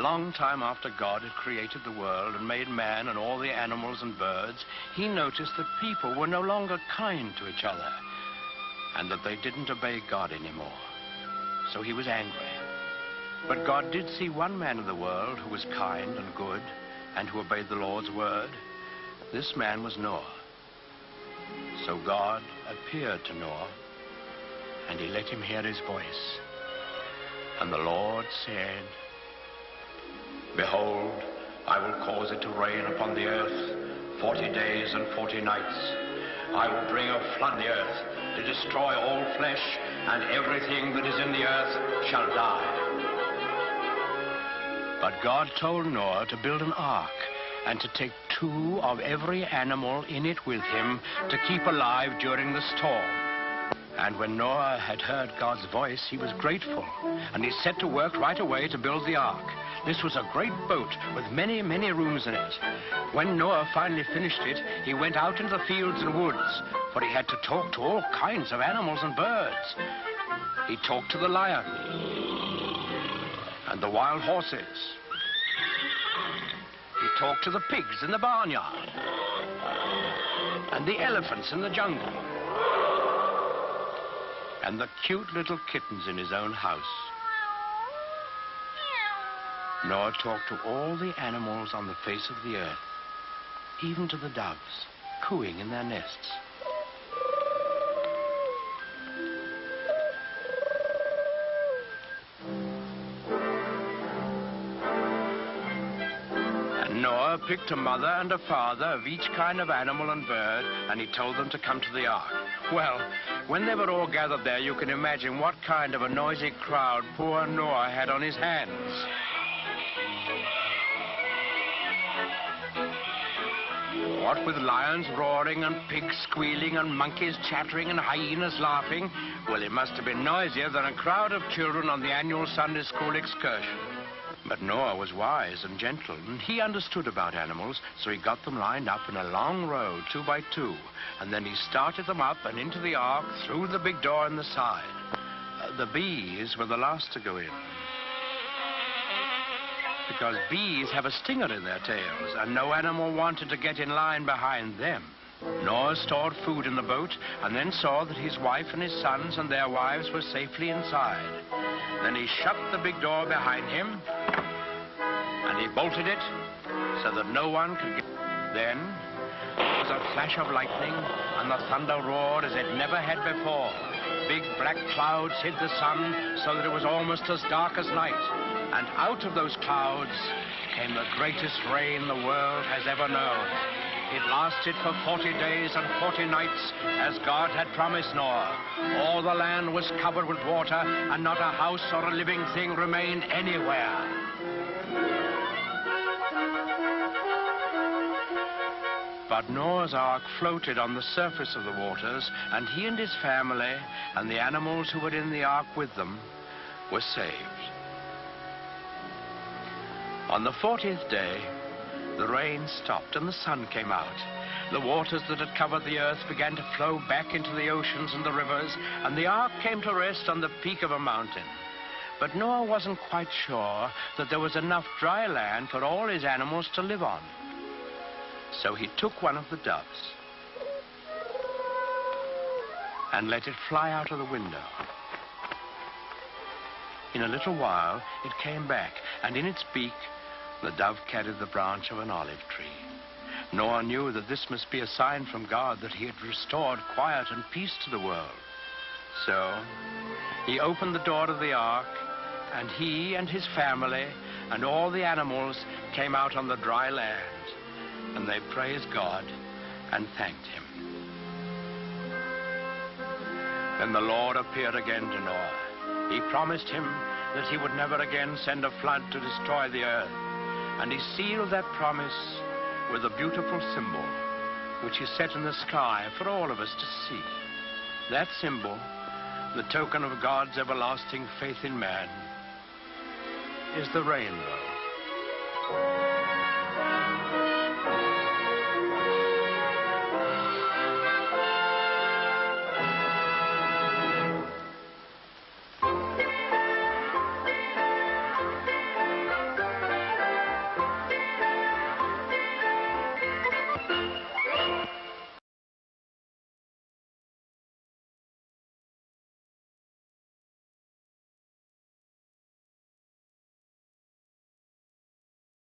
long time after God had created the world and made man and all the animals and birds, he noticed that people were no longer kind to each other and that they didn't obey God anymore. So he was angry. But God did see one man in the world who was kind and good and who obeyed the Lord's word. This man was Noah. So God appeared to Noah, and he let him hear his voice. And the Lord said, "Behold, I will cause it to rain upon the earth 40 days and 40 nights. I will bring a flood the earth to destroy all flesh, and everything that is in the earth shall die." But God told Noah to build an ark and to take 2 of every animal in it with him to keep alive during the storm. And when Noah had heard God's voice, he was grateful, and he set to work right away to build the ark. This was a great boat with many, many rooms in it. When Noah finally finished it, he went out into the fields and woods, for he had to talk to all kinds of animals and birds. He talked to the lion and the wild horses. He talked to the pigs in the barnyard and the elephants in the jungle and the cute little kittens in his own house. Noah talked to all the animals on the face of the earth, even to the doves, cooing in their nests. And Noah picked a mother and a father of each kind of animal and bird, and he told them to come to the ark. Well, when they were all gathered there, you can imagine what kind of a noisy crowd poor Noah had on his hands. What with lions roaring and pigs squealing and monkeys chattering and hyenas laughing, well, it must have been noisier than a crowd of children on the annual Sunday school excursion. But Noah was wise and gentle, and he understood about animals, so he got them lined up in a long row, 2 by 2, and then he started them up and into the ark through the big door in the side. The bees were the last to go in, because bees have a stinger in their tails, and no animal wanted to get in line behind them. Noah stored food in the boat, and then saw that his wife and his sons and their wives were safely inside. Then he shut the big door behind him, and he bolted it so that no one could get. Then there was a flash of lightning, and the thunder roared as it never had before. Big black clouds hid the sun so that it was almost as dark as night. And out of those clouds came the greatest rain the world has ever known. It lasted for 40 days and 40 nights, as God had promised Noah. All the land was covered with water, and not a house or a living thing remained anywhere. But Noah's ark floated on the surface of the waters, and he and his family and the animals who were in the ark with them were saved. On the 40th day, the rain stopped and the sun came out. The waters that had covered the earth began to flow back into the oceans and the rivers, and the ark came to rest on the peak of a mountain. But Noah wasn't quite sure that there was enough dry land for all his animals to live on. So he took one of the doves and let it fly out of the window. In a little while, it came back, and in its beak, the dove carried the branch of an olive tree. Noah knew that this must be a sign from God that he had restored quiet and peace to the world. So he opened the door of the ark, and he and his family and all the animals came out on the dry land, and they praised God and thanked him. Then the Lord appeared again to Noah. He promised him that he would never again send a flood to destroy the earth. And he sealed that promise with a beautiful symbol, which he set in the sky for all of us to see. That symbol, the token of God's everlasting faith in man, is the rainbow.